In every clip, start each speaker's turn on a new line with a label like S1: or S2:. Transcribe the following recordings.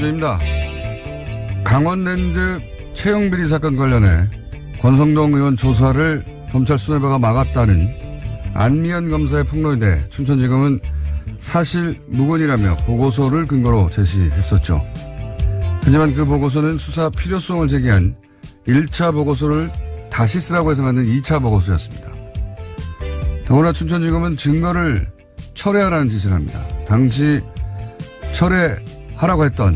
S1: 주제입니다. 강원랜드 채용비리 사건 관련해 권성동 의원 조사를 검찰 수뇌부가 막았다는 안미연 검사의 폭로에 대해 춘천지검은 사실 무근이라며 보고서를 근거로 제시했었죠. 하지만 그 보고서는 수사 필요성을 제기한 1차 보고서를 다시 쓰라고 해서 만든 2차 보고서였습니다. 더구나 춘천지검은 증거를 철회하라는 지시를 합니다. 당시 철회하라고 했던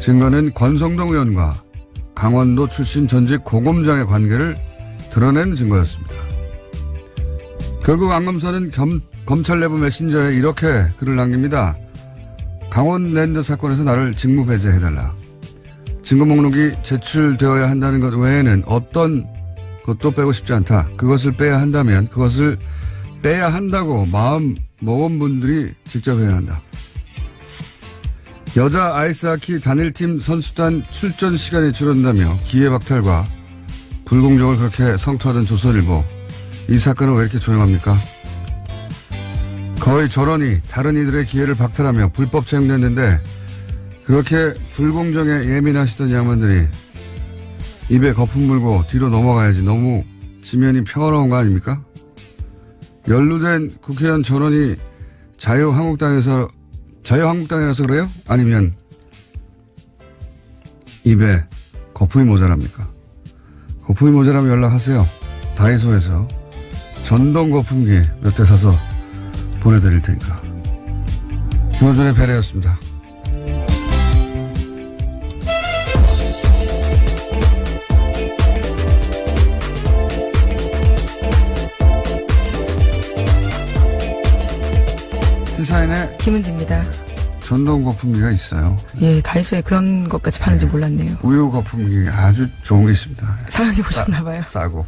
S1: 증거는 권성동 의원과 강원도 출신 전직 고검장의 관계를 드러낸 증거였습니다. 결국 안 검사는 검찰 내부 메신저에 이렇게 글을 남깁니다. 강원랜드 사건에서 나를 직무 배제해달라. 증거 목록이 제출되어야 한다는 것 외에는 어떤 것도 빼고 싶지 않다. 그것을 빼야 한다면 그것을 빼야 한다고 마음 먹은 분들이 직접 해야 한다. 여자 아이스하키 단일팀 선수단 출전 시간이 줄어든다며 기회박탈과 불공정을 그렇게 성토하던 조선일보. 이 사건은 왜 이렇게 조용합니까? 거의 전원이 다른 이들의 기회를 박탈하며 불법 채용됐는데 그렇게 불공정에 예민하시던 양반들이 입에 거품 물고 뒤로 넘어가야지. 너무 지면이 평화로운 거 아닙니까? 연루된 국회의원 전원이 자유한국당이라서 그래요? 아니면 입에 거품이 모자랍니까? 거품이 모자라면 연락하세요. 다이소에서 전동 거품기 몇 대 사서 보내드릴 테니까. 김호준의 배려였습니다. 시사인의
S2: 김은지입니다.
S1: 전동 거품기가 있어요.
S2: 예, 다이소에 그런 것까지 파는지 몰랐네요.
S1: 우유 거품기 아주 좋은 게 있습니다.
S2: 사용해 보셨나봐요.
S1: 싸고.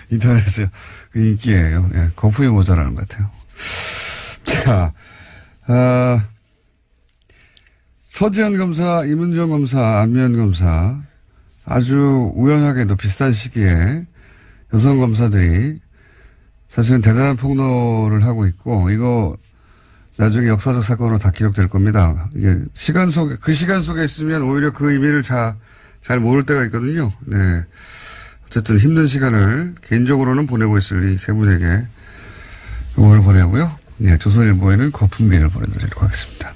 S1: 인터넷에 인기예요. 예, 거품이 모자라는 것 같아요. 자, 서지현 검사, 이문정 검사, 안미연 검사 아주 우연하게도 비슷한 시기에 여성 검사들이 사실은 대단한 폭로를 하고 있고 이거 나중에 역사적 사건으로 다 기록될 겁니다. 이게 그 시간 속에 있으면 오히려 그 의미를 잘 모를 때가 있거든요. 네. 어쨌든 힘든 시간을 개인적으로는 보내고 있을 이 세 분에게 응원을 보내고요. 네, 조선일보에는 거품기를 보내드리도록 하겠습니다.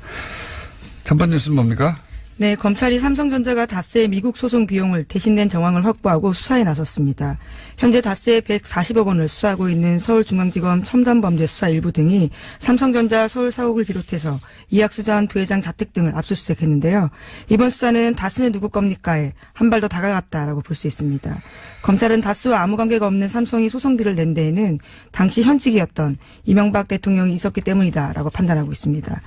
S1: 첫 번째 뉴스는 뭡니까?
S2: 네, 검찰이 삼성전자가 다스의 미국 소송 비용을 대신 낸 정황을 확보하고 수사에 나섰습니다. 현재 다스의 140억 원을 수사하고 있는 서울중앙지검 첨단범죄수사 일부 등이 삼성전자 서울 사옥을 비롯해서 이학수 전 부회장 자택 등을 압수수색했는데요. 이번 수사는 다스는 누구 겁니까에 한 발 더 다가갔다라고 볼 수 있습니다. 검찰은 다스와 아무 관계가 없는 삼성이 소송비를 낸 데에는 당시 현직이었던 이명박 대통령이 있었기 때문이다라고 판단하고 있습니다.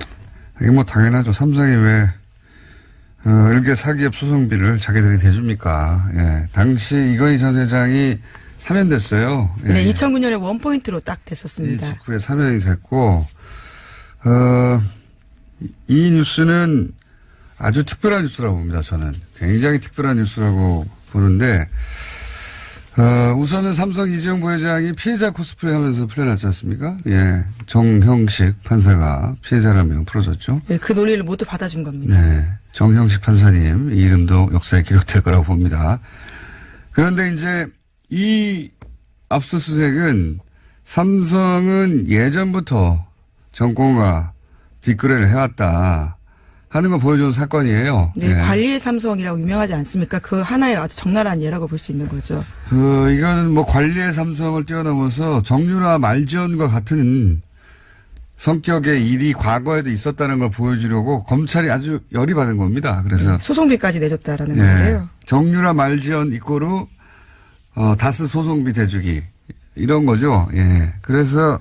S1: 이게 뭐 당연하죠. 삼성이 왜 일개 사기업 소송비를 자기들이 대줍니까? 예. 당시 이건희 전 회장이 사면됐어요. 예.
S2: 네, 2009년에 원포인트로 딱 됐었습니다.
S1: 이 직후에 사면이 됐고, 이 뉴스는 아주 특별한 뉴스라고 봅니다, 저는. 굉장히 특별한 뉴스라고 보는데, 우선은 삼성 이재용 부회장이 피해자 코스프레 하면서 풀려났지 않습니까? 예. 정형식 판사가 피해자라며 풀어줬죠.
S2: 네, 그 논리를 모두 받아준 겁니다.
S1: 네. 정형식 판사님, 이 이름도 역사에 기록될 거라고 봅니다. 그런데 이제 이 압수수색은 삼성은 예전부터 정권과 뒷거래를 해왔다 하는 걸 보여주는 사건이에요.
S2: 네,
S1: 네.
S2: 관리의 삼성이라고 유명하지 않습니까? 그 하나의 아주 적나라한 예라고 볼 수 있는 거죠.
S1: 이거는 뭐 관리의 삼성을 뛰어넘어서 정유라 말지원과 같은 성격의 일이 과거에도 있었다는 걸 보여주려고 검찰이 아주 열이 받은 겁니다. 그래서.
S2: 소송비까지 내줬다라는
S1: 예,
S2: 건데요.
S1: 정유라 말지원 이꼬르, 다스 소송비 대주기. 이런 거죠. 예. 그래서,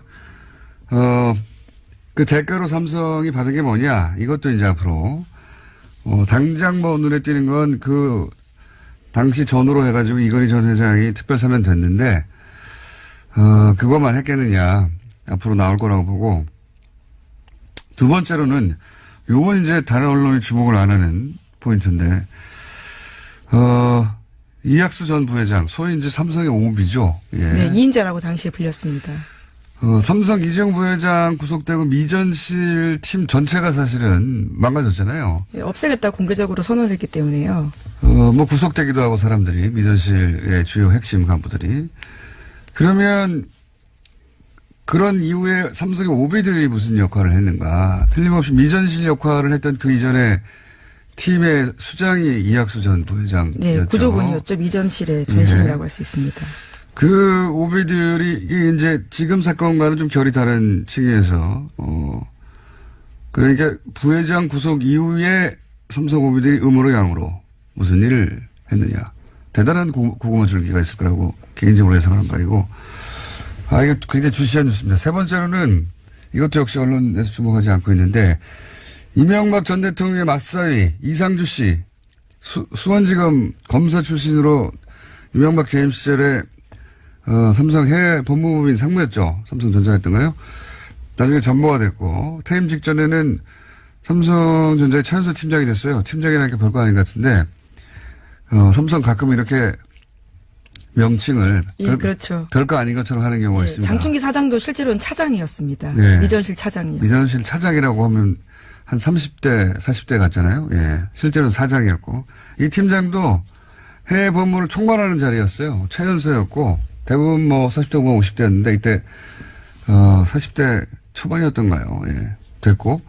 S1: 그 대가로 삼성이 받은 게 뭐냐. 이것도 이제 앞으로, 당장 뭐 눈에 띄는 건 그, 당시 전후로 해가지고 이건희 전 회장이 특별사면 됐는데, 그것만 했겠느냐. 앞으로 나올 거라고 보고, 두 번째로는 요건 이제 다른 언론이 주목을 안 하는 포인트인데 이학수 전 부회장 소위 이제 삼성의 오비죠. 예.
S2: 네, 2인자라고 당시에 불렸습니다.
S1: 삼성 이재용 부회장 구속되고 미전실 팀 전체가 사실은 망가졌잖아요.
S2: 예, 없애겠다 공개적으로 선언을 했기 때문에요.
S1: 뭐 구속되기도 하고 사람들이 미전실의 주요 핵심 간부들이. 그러면 그런 이후에 삼성의 오비들이 무슨 역할을 했는가. 틀림없이 미전실 역할을 했던 그 이전에 팀의 수장이 이학수 전 부회장이었죠.
S2: 네, 구조본이었죠. 미전실의 전신이라고 할 수 있습니다.
S1: 그 오비들이 이게 이제 지금 사건과는 좀 결이 다른 층에서 그러니까 부회장 구속 이후에 삼성 오비들이 음으로 양으로 무슨 일을 했느냐. 대단한 고구마 줄기가 있을 거라고 개인적으로 예상하는 바이고. 이거 굉장히 주시한 뉴스입니다. 세 번째로는 이것도 역시 언론에서 주목하지 않고 있는데 이명박 전 대통령의 맞사위 이상주 씨 수원지검 검사 출신으로 이명박 재임 시절에 삼성 해외 법무부인 상무였죠. 삼성전자였던가요? 나중에 전무가 됐고 퇴임 직전에는 삼성전자의 차현수 팀장이 됐어요. 팀장이라는 게 별거 아닌 것 같은데 삼성 가끔 이렇게 명칭을
S2: 예, 그렇죠.
S1: 별거 아닌 것처럼 하는 경우가
S2: 예,
S1: 있습니다.
S2: 장충기 사장도 실제로는 차장이었습니다.
S1: 네.
S2: 미전실 차장이요.
S1: 미전실 차장이라고 하면 한 30대, 40대 같잖아요. 예. 실제로는 사장이었고 이 팀장도 해외 법무를 총괄하는 자리였어요. 최연소였고 대부분 뭐 40대 후반 50대였는데 이때 40대 초반이었던가요. 예. 됐고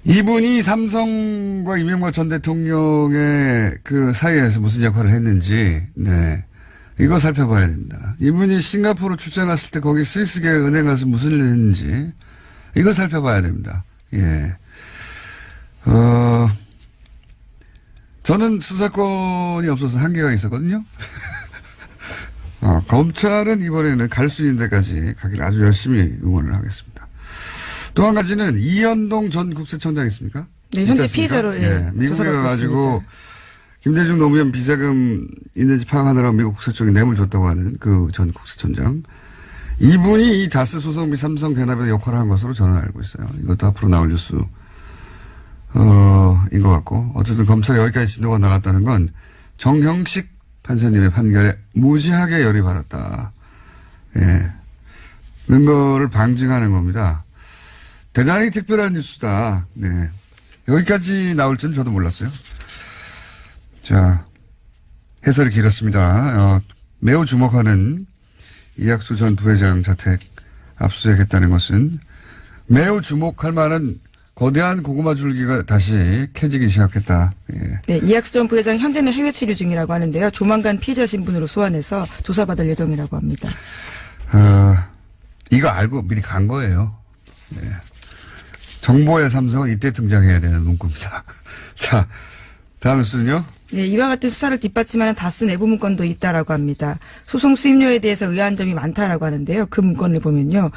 S1: 이분이 삼성과 이명박 전 대통령의 그 사이에서 무슨 역할을 했는지, 네. 이거 살펴봐야 됩니다. 이분이 싱가포르 출장 갔을 때 거기 스위스계 은행 가서 무슨 일을 했는지, 이거 살펴봐야 됩니다. 예. 저는 수사권이 없어서 한계가 있었거든요. 검찰은 이번에는 갈 수 있는 데까지 가기를 아주 열심히 응원을 하겠습니다. 또 한 가지는 이현동 전 국세청장 있습니까?
S2: 네, 현재 피의자로
S1: 예, 미국에 가가지고 김대중 노무현 비자금 있는지 파악하느라고 미국 국세청에 뇌물 줬다고 하는 그 전 국세청장. 이분이 이 다스 소송 및 삼성 대납에 역할을 한 것으로 저는 알고 있어요. 이것도 앞으로 나올 뉴스 인 것 같고 어쨌든 검찰이 여기까지 진도가 나갔다는 건 정형식 판사님의 판결에 무지하게 열이 받았다. 예. 그런 거를 방증하는 겁니다. 대단히 특별한 뉴스다. 네. 여기까지 나올 줄은 저도 몰랐어요. 자, 해설이 길었습니다. 매우 주목하는 이학수 전 부회장 자택 압수수색했다는 것은 매우 주목할 만한 거대한 고구마 줄기가 다시 캐지기 시작했다. 예.
S2: 네, 이학수 전 부회장 현재는 해외 치료 중이라고 하는데요. 조만간 피의자 신분으로 소환해서 조사받을 예정이라고 합니다.
S1: 이거 알고 미리 간 거예요. 네. 정보의 삼성은 이때 등장해야 되는 문구입니다. 자, 다음 뉴스는요.
S2: 네, 이와 같은 수사를 뒷받침하는 다스 내부 문건도 있다라고 합니다. 소송 수임료에 대해서 의아한 점이 많다라고 하는데요. 그 문건을 보면요.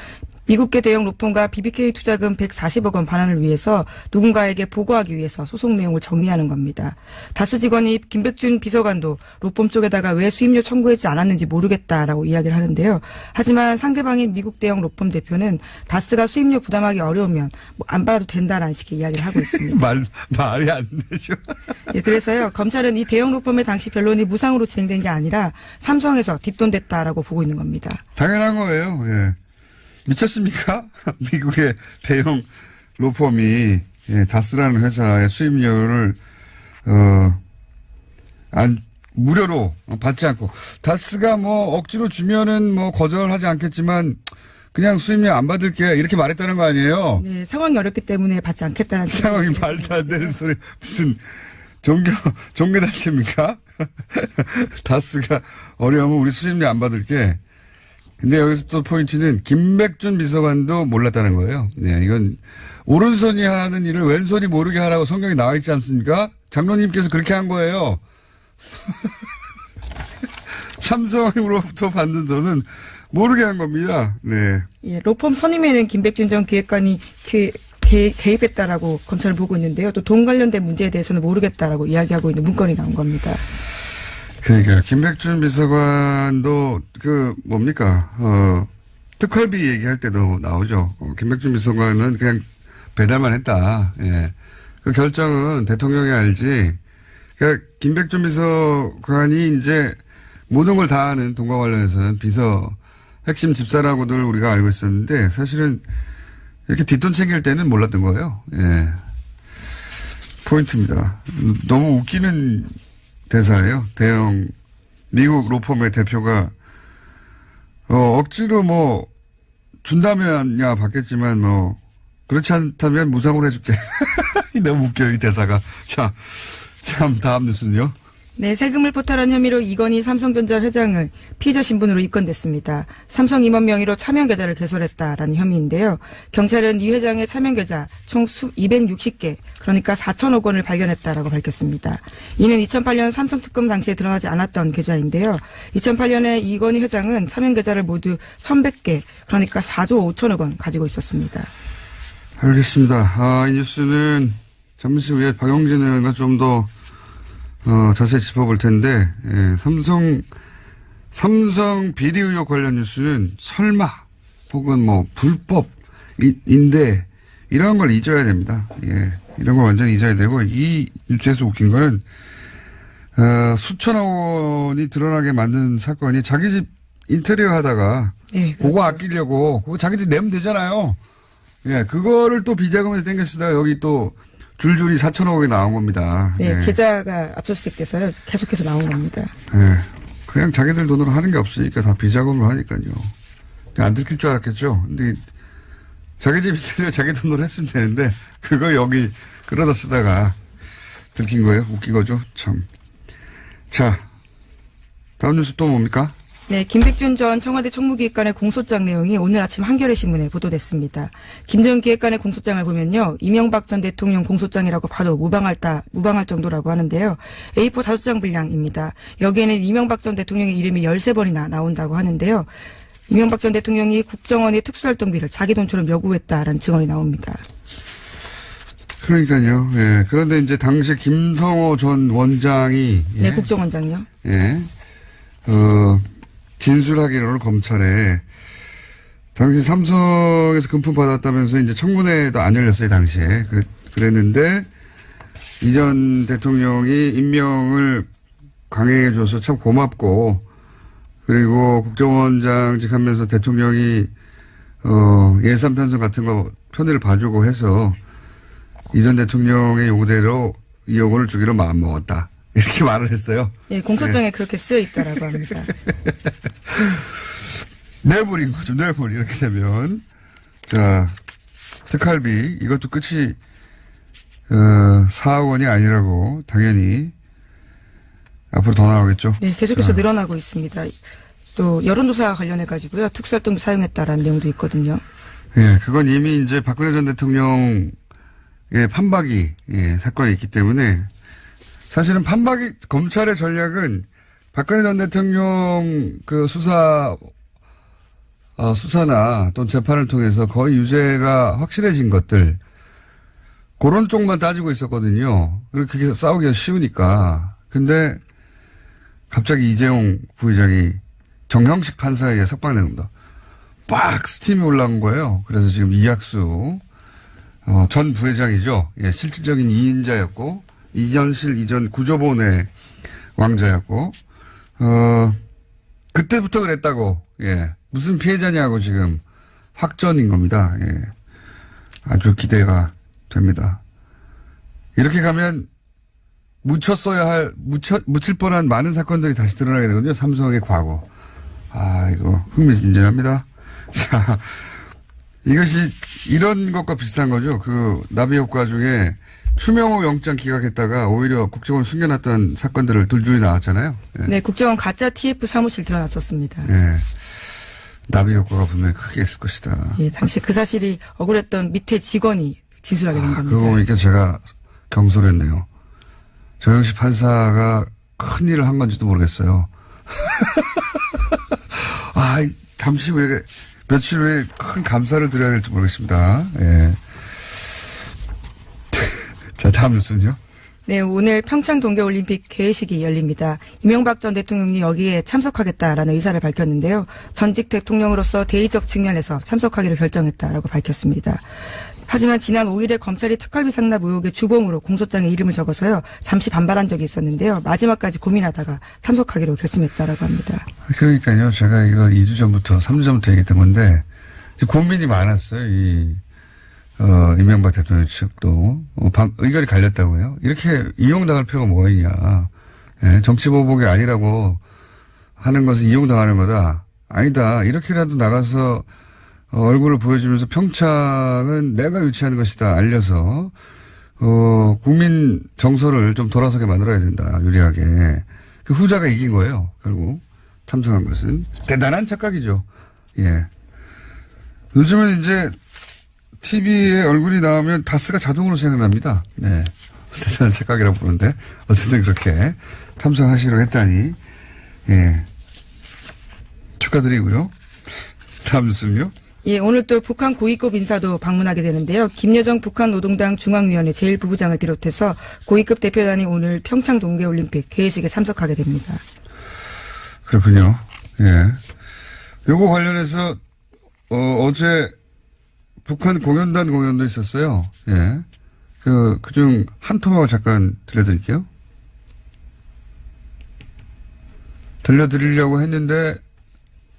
S2: 미국계 대형 로펌과 BBK 투자금 140억 원 반환을 위해서 누군가에게 보고하기 위해서 소송 내용을 정리하는 겁니다. 다스 직원이 김백준 비서관도 로펌 쪽에다가 왜 수임료 청구하지 않았는지 모르겠다라고 이야기를 하는데요. 하지만 상대방인 미국 대형 로펌 대표는 다스가 수임료 부담하기 어려우면 안 받아도 된다라는 식의 이야기를 하고 있습니다.
S1: 말이 안 되죠.
S2: 예, 그래서요. 검찰은 이 대형 로펌의 당시 변론이 무상으로 진행된 게 아니라 삼성에서 뒷돈됐다라고 보고 있는 겁니다.
S1: 당연한 거예요. 예. 미쳤습니까? 미국의 대형 로펌이 다스라는 회사의 수임료를 무료로 받지 않고 다스가 뭐 억지로 주면은 뭐 거절하지 않겠지만 그냥 수임료 안 받을게 이렇게 말했다는 거 아니에요?
S2: 네, 상황이 어렵기 때문에 받지 않겠다는
S1: 상황이 말도 안 되는 소리 무슨 종교단체입니까? 다스가 어려우면 우리 수임료 안 받을게. 근데 여기서 또 포인트는 김백준 비서관도 몰랐다는 거예요. 네, 이건 오른손이 하는 일을 왼손이 모르게 하라고 성경에 나와 있지 않습니까? 장로님께서 그렇게 한 거예요. 삼성으로부터 받는 돈은 모르게 한 겁니다. 네.
S2: 예, 로펌 선임에는 김백준 전 기획관이 개입했다라고 검찰은 보고 있는데요. 또 돈 관련된 문제에 대해서는 모르겠다라고 이야기하고 있는 문건이 나온 겁니다.
S1: 그러니까 김백준 비서관도 특활비 얘기할 때도 나오죠. 김백준 비서관은 그냥 배달만 했다. 예. 그 결정은 대통령이 알지. 그러니까 김백준 비서관이 이제 모든 걸 다 하는 돈과 관련해서는 핵심 집사라고들 우리가 알고 있었는데 사실은 이렇게 뒷돈 챙길 때는 몰랐던 거예요. 예. 포인트입니다. 너무 웃기는 대사예요. 대형 미국 로펌의 대표가 억지로 뭐 준다면야 받겠지만 뭐 그렇지 않다면 무상으로 해줄게. 너무 웃겨요, 이 대사가. 자, 참 다음 뉴스는요.
S2: 네, 세금을 포탈한 혐의로 이건희 삼성전자 회장을 피의자 신분으로 입건됐습니다. 삼성 임원 명의로 차명 계좌를 개설했다라는 혐의인데요. 경찰은 이 회장의 차명 계좌 총 260개, 그러니까 4천억 원을 발견했다라고 밝혔습니다. 이는 2008년 삼성 특검 당시에 드러나지 않았던 계좌인데요. 2008년에 이건희 회장은 차명 계좌를 모두 1,100개, 그러니까 4조 5천억 원 가지고 있었습니다.
S1: 알겠습니다. 이 뉴스는 잠시 후에 박용진 의원과 좀 더 자세히 짚어볼 텐데, 예, 삼성 비리 의혹 관련 뉴스는 설마, 혹은 뭐, 불법인데, 이런 걸 잊어야 됩니다. 예, 이런 걸 완전히 잊어야 되고, 이 뉴스에서 웃긴 거는, 수천억 원이 드러나게 만든 사건이 자기 집 인테리어 하다가, 네, 그렇죠. 그거 아끼려고, 그거 자기들이 내면 되잖아요. 예, 그거를 또 비자금에서 땡겨 쓰다가 여기 또, 줄줄이 4천억이 나온 겁니다.
S2: 네, 예. 계좌가 압수수색돼서요. 계속해서 나온 겁니다.
S1: 네, 그냥 자기들 돈으로 하는 게 없으니까 다 비자금으로 하니까요. 안 들킬 줄 알았겠죠. 근데 자기 집 인테리어 자기 돈으로 했으면 되는데 그거 여기 끌어다 쓰다가 들킨 거예요. 웃긴 거죠. 참. 자, 다음 뉴스 또 뭡니까?
S2: 네, 김백준 전 청와대 총무기획관의 공소장 내용이 오늘 아침 한겨레 신문에 보도됐습니다. 김 전 기획관의 공소장을 보면요, 이명박 전 대통령 공소장이라고 봐도 무방할 정도라고 하는데요. A4 5장 분량입니다. 여기에는 이명박 전 대통령의 이름이 13번이나 나온다고 하는데요. 이명박 전 대통령이 국정원의 특수활동비를 자기 돈처럼 요구했다라는 증언이 나옵니다.
S1: 그러니까요. 예. 그런데 이제 당시 김성호 전 원장이
S2: 네, 국정원장요.
S1: 예. 진술하기로는 검찰에 당시 삼성에서 금품 받았다면서 이제 청문회도 안 열렸어요, 당시에. 그랬는데 이 전 대통령이 임명을 강행해줘서 참 고맙고, 그리고 국정원장직 하면서 대통령이 예산 편성 같은 거 편의를 봐주고 해서 이 전 대통령의 요구대로 2억 원을 주기로 마음먹었다. 이렇게 말을 했어요.
S2: 예, 공소장에 네. 그렇게 쓰여 있다라고 합니다.
S1: 뇌물인 거죠, 뇌물. 이렇게 되면. 자, 특활비, 이것도 끝이, 4억 원이 아니라고, 당연히, 앞으로 더 나오겠죠.
S2: 네, 계속해서 늘어나고 있습니다. 또, 여론조사 관련해가지고요, 특수활동비 사용했다라는 내용도 있거든요.
S1: 예, 그건 이미 이제 박근혜 전 대통령의 판박이, 예, 사건이 있기 때문에, 사실은 검찰의 전략은 박근혜 전 대통령 그 수사나 또는 재판을 통해서 거의 유죄가 확실해진 것들, 그런 쪽만 따지고 있었거든요. 그렇게 싸우기가 쉬우니까. 근데 갑자기 이재용 부회장이 정형식 판사에게 석방된 겁니다. 빡! 스팀이 올라온 거예요. 그래서 지금 이학수, 전 부회장이죠. 예, 실질적인 2인자였고, 이전실 이전 구조본의 왕자였고, 그때부터 그랬다고, 예. 무슨 피해자냐고 지금 확전인 겁니다. 예. 아주 기대가 됩니다. 이렇게 가면 묻힐 뻔한 많은 사건들이 다시 드러나게 되거든요. 삼성의 과거. 이거 흥미진진합니다. 자, 이것이 이런 것과 비슷한 거죠. 그 나비 효과 중에 추명호 영장 기각했다가 오히려 국정원 숨겨놨던 사건들을 둘줄이 나왔잖아요. 예.
S2: 네, 국정원 가짜 TF 사무실 드러났었습니다.
S1: 예. 나비 효과가 분명히 크게 있을 것이다.
S2: 예, 당시 그 사실이 억울했던 밑에 직원이 진술하게 된 겁니다.
S1: 그러고 보니까 제가 경솔했네요. 정영식 판사가 큰 일을 한 건지도 모르겠어요. 잠시 후에, 며칠 후에 큰 감사를 드려야 될지 모르겠습니다. 예. 자, 다음 뉴스는요?
S2: 네, 오늘 평창 동계올림픽 개회식이 열립니다. 이명박 전 대통령이 여기에 참석하겠다라는 의사를 밝혔는데요. 전직 대통령으로서 대의적 측면에서 참석하기로 결정했다라고 밝혔습니다. 하지만 지난 5일에 검찰이 특활비 상납 의혹의 주범으로 공소장에 이름을 적어서요. 잠시 반발한 적이 있었는데요. 마지막까지 고민하다가 참석하기로 결심했다라고 합니다.
S1: 그러니까요. 제가 이거 2주 전부터 3주 전부터 얘기했던 건데 고민이 많았어요. 이명박 대통령 측도 의견이 갈렸다고요. 이렇게 이용당할 필요가 뭐가 있냐. 예, 정치보복이 아니라고 하는 것은 이용당하는 거다. 아니다. 이렇게라도 나가서 얼굴을 보여주면서 평창은 내가 유치하는 것이다. 알려서 국민 정서를 좀 돌아서게 만들어야 된다. 유리하게. 그 후자가 이긴 거예요. 결국 참석한 것은. 대단한 착각이죠. 예. 요즘은 이제 TV에 얼굴이 나오면 다스가 자동으로 생각납니다. 네. 대단한 착각이라고 부르는데 어쨌든 그렇게 참석하시기로 했다니 예. 축하드리고요. 다음 뉴스는요.
S2: 예, 오늘 또 북한 고위급 인사도 방문하게 되는데요. 김여정 북한 노동당 중앙위원회 제1부부장을 비롯해서 고위급 대표단이 오늘 평창 동계올림픽 개회식에 참석하게 됩니다.
S1: 그렇군요. 예. 요거 관련해서 어제 북한 공연단 공연도 있었어요. 예. 그중 한 토막을 잠깐 들려드릴게요. 들려드리려고 했는데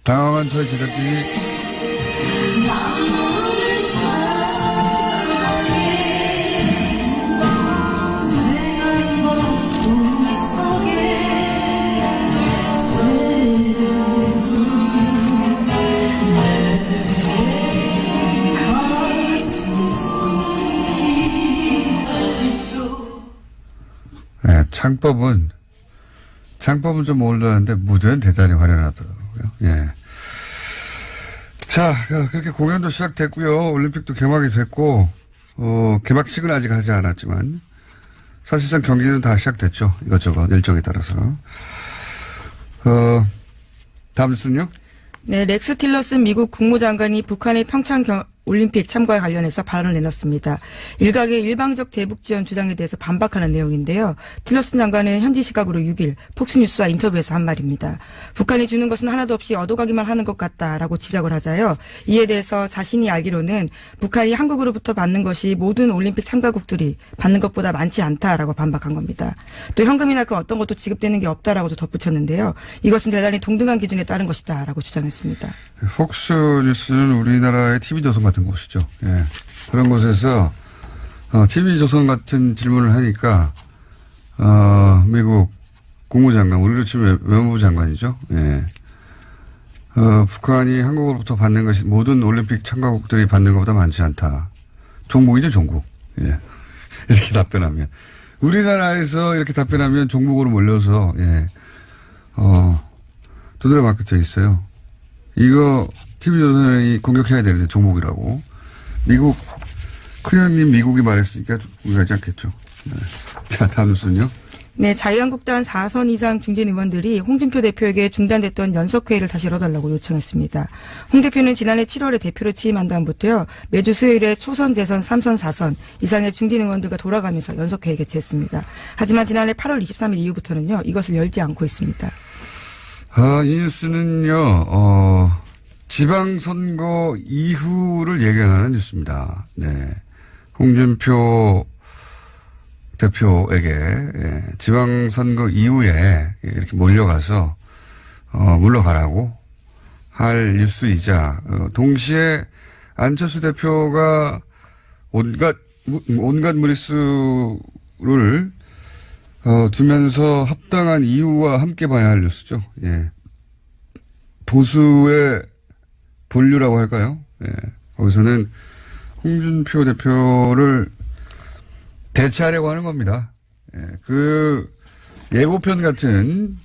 S1: 당황한 저희 제작진이 네, 창법은 좀 올라왔는데 무대는 대단히 화려하더라고요. 예. 자, 그렇게 공연도 시작됐고요. 올림픽도 개막이 됐고, 개막식은 아직 하지 않았지만, 사실상 경기는 다 시작됐죠. 이것저것 일정에 따라서. 다음 뉴스는요?
S2: 네, 렉스 틸러슨 미국 국무장관이 북한의 평창 올림픽 참가에 관련해서 발언을 내놨습니다. 일각의 일방적 대북 지원 주장에 대해서 반박하는 내용인데요. 틸러슨 장관은 현지 시각으로 6일 폭스뉴스와 인터뷰에서 한 말입니다. 북한이 주는 것은 하나도 없이 얻어가기만 하는 것 같다라고 지적을 하자요. 이에 대해서 자신이 알기로는 북한이 한국으로부터 받는 것이 모든 올림픽 참가국들이 받는 것보다 많지 않다라고 반박한 겁니다. 또 현금이나 그 어떤 것도 지급되는 게 없다라고도 덧붙였는데요. 이것은 대단히 동등한 기준에 따른 것이다라고 주장했습니다.
S1: 폭스뉴스는 우리나라의 TV조선 같은 곳이죠. 예. 그런 곳에서 TV조선 같은 질문을 하니까 미국 국무장관, 우리로 치면 외무부 장관이죠. 예. 북한이 한국으로부터 받는 것이 모든 올림픽 참가국들이 받는 것보다 많지 않다. 종목이죠, 종국. 예. 이렇게 답변하면. 우리나라에서 이렇게 답변하면 종목으로 몰려서 예. 두드려 맞게 돼 있어요. 이거 TV조선이 공격해야 되는데 종목이라고. 미국 큰형님 미국이 말했으니까 공격하지 않겠죠. 네. 자, 다음 뉴스는요.
S2: 네, 자유한국당 4선 이상 중진 의원들이 홍준표 대표에게 중단됐던 연석회의를 다시 열어달라고 요청했습니다. 홍 대표는 지난해 7월에 대표로 취임한 다음부터요. 매주 수요일에 초선, 재선, 3선, 4선 이상의 중진 의원들과 돌아가면서 연석회의 개최했습니다. 하지만 지난해 8월 23일 이후부터는요. 이것을 열지 않고 있습니다.
S1: 이 뉴스는요, 지방선거 이후를 예견하는 뉴스입니다. 네. 홍준표 대표에게, 예, 지방선거 이후에 이렇게 몰려가서, 물러가라고 할 뉴스이자, 동시에 안철수 대표가 온갖 무리수를 두면서 합당한 이유와 함께 봐야 할 뉴스죠. 예. 보수의 본류라고 할까요? 예. 거기서는 홍준표 대표를 대체하려고 하는 겁니다. 예. 그 예고편 같은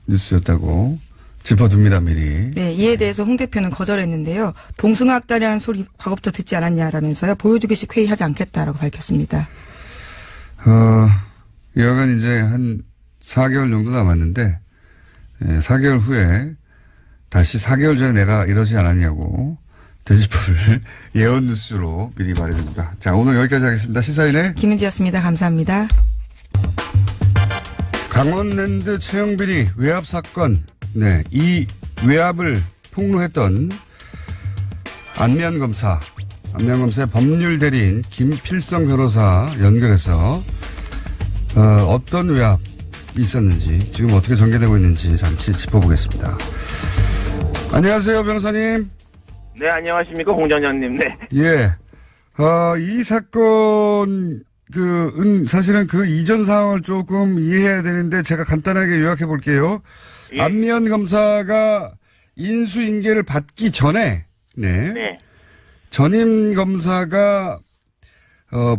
S1: 뉴스였다고 짚어둡니다, 미리.
S2: 네, 이에 대해서 홍 대표는 거절했는데요. 봉숭아 학다리라는 소리 과거부터 듣지 않았냐라면서요. 보여주기식 회의하지 않겠다라고 밝혔습니다.
S1: 여간 이제 한 4개월 정도 남았는데, 4개월 후에 다시 4개월 전에 내가 이러지 않았냐고 되짚을 예언 뉴스로 미리 말해줍니다. 자, 오늘 여기까지 하겠습니다. 시사인의
S2: 김은지였습니다. 감사합니다.
S1: 강원랜드 채용비리 외압 사건, 네, 이 외압을 폭로했던 안면 검사 안면검사의 법률 대리인 김필성 변호사 연결해서 어떤 외압이 있었는지 지금 어떻게 전개되고 있는지 잠시 짚어보겠습니다. 안녕하세요, 변호사님.
S3: 네, 안녕하십니까, 공장장님. 네.
S1: 예. 이 사건, 사실은 그 이전 상황을 조금 이해해야 되는데 제가 간단하게 요약해 볼게요.
S3: 예.
S1: 안면 검사가 인수인계를 받기 전에,
S3: 네.
S1: 전임 검사가,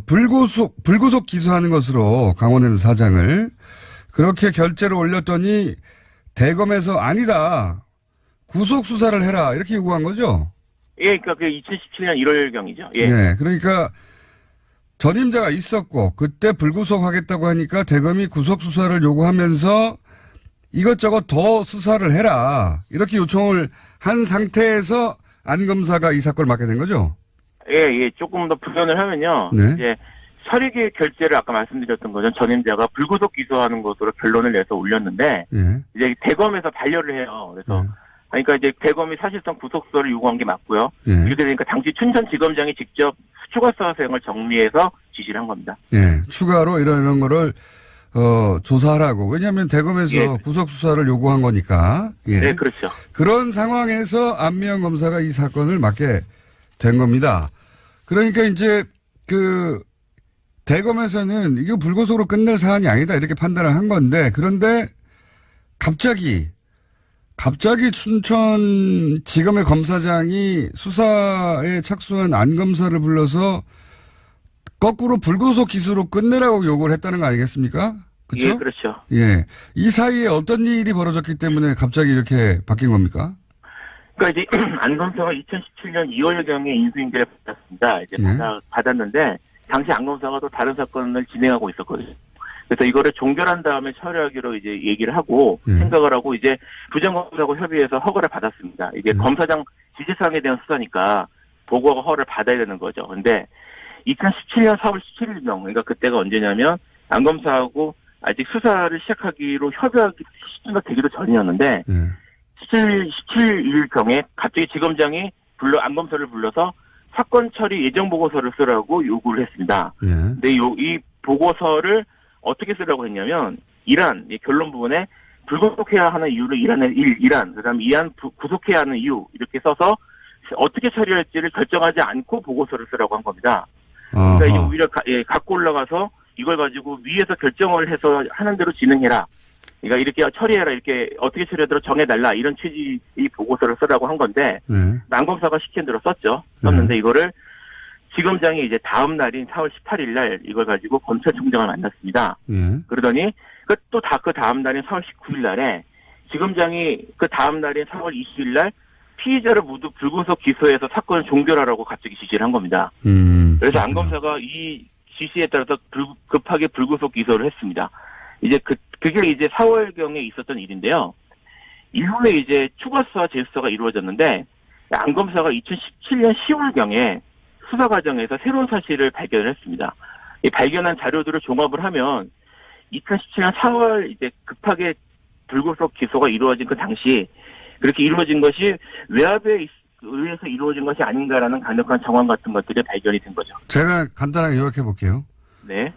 S1: 불구속 기소하는 것으로 강원랜드 사장을 그렇게 결재를 올렸더니 대검에서 아니다. 구속 수사를 해라. 이렇게 요구한 거죠?
S3: 예, 그러니까 그 2017년 1월경이죠. 예.
S1: 네. 그러니까 전임자가 있었고 그때 불구속 하겠다고 하니까 대검이 구속 수사를 요구하면서 이것저것 더 수사를 해라. 이렇게 요청을 한 상태에서 안 검사가 이 사건을 맡게 된 거죠?
S3: 예. 조금 더 부연을 하면요.
S1: 네.
S3: 이제 서류계 결재를 아까 말씀드렸던 거죠. 전임자가 불구속 기소하는 것으로 결론을 내서 올렸는데
S1: 예.
S3: 이제 대검에서 반려를 해요. 그래서
S1: 예.
S3: 그러니까 이제 대검이 사실상 구속수사를 요구한 게 맞고요.
S1: 예.
S3: 이렇게 되니까 당시 춘천지검장이 직접 추가 수사 사항을 정리해서 지시를 한 겁니다.
S1: 예. 추가로 이런 거를 조사하라고. 왜냐하면 대검에서
S3: 예.
S1: 구속 수사를 요구한 거니까. 예.
S3: 네, 그렇죠.
S1: 그런 상황에서 안면 검사가 이 사건을 맡게 된 겁니다. 그러니까 이제 대검에서는 이거 불구속으로 끝낼 사안이 아니다 이렇게 판단을 한 건데 그런데 갑자기 춘천지검의 검사장이 수사에 착수한 안 검사를 불러서 거꾸로 불구속 기수로 끝내라고 요구를 했다는 거 아니겠습니까? 그렇죠?
S3: 예, 그렇죠.
S1: 예. 이 사이에 어떤 일이 벌어졌기 때문에 갑자기 이렇게 바뀐 겁니까?
S3: 그러니까 이제 안 검사가 2017년 2월경에 인수인계를 받았습니다. 이제
S1: 예.
S3: 받았는데 당시 안 검사가 또 다른 사건을 진행하고 있었거든요. 그래서 이거를 종결한 다음에 처리하기로 이제 얘기를 하고
S1: 예.
S3: 생각을 하고 이제 부장검사하고 협의해서 허가를 받았습니다. 이게
S1: 예.
S3: 검사장 지시사항에 대한 수사니까 보고하고 허가를 받아야 되는 거죠. 근데 2017년 4월 17일경, 그러니까 그때가 언제냐면 안 검사하고 아직 수사를 시작하기로 협의하기 시기가 되기도 전이었는데
S1: 예.
S3: 17일경에 갑자기 지검장이 안 검사를 불러서 사건 처리 예정 보고서를 쓰라고 요구를 했습니다.
S1: 예.
S3: 근데 이 보고서를 어떻게 쓰라고 했냐면 이란 결론 부분에 불구속해야 하는 이유를 일안 그다음에 이안 구속해야 하는 이유 이렇게 써서 어떻게 처리할지를 결정하지 않고 보고서를 쓰라고 한 겁니다. 그러니까 이제 오히려 갖고 올라가서 이걸 가지고 위에서 결정을 해서 하는 대로 진행해라. 그러니까 이렇게 처리해라, 이렇게 어떻게 처리하도록 정해달라 이런 취지의 보고서를 쓰라고 한 건데 안 검사가 시킨 대로 썼는데 이거를 지검장이 이제 다음 날인 4월 18일 날 이걸 가지고 검찰총장을 만났습니다. 그러더니 또 그 다음 날인 4월 19일 날에 지검장이 그 다음 날인 4월 20일 날 피의자를 모두 불구속 기소해서 사건을 종결하라고 갑자기 지시를 한 겁니다. 그래서 안 검사가 이 지시에 따라서 급하게 불구속 기소를 했습니다. 이제 그게 이제 4월경에 있었던 일인데요. 이후에 이제 추가 수사 재수사가 이루어졌는데 안 검사가 2017년 10월경에 수사 과정에서 새로운 사실을 발견을 했습니다. 이 발견한 자료들을 종합을 하면 2017년 4월 이제 급하게 불구속 기소가 이루어진 그 당시 그렇게 이루어진 것이 외압에 의해서 이루어진 것이 아닌가라는 강력한 정황 같은 것들이 발견이 된 거죠.
S1: 제가 간단하게 요약해 볼게요.
S3: 네.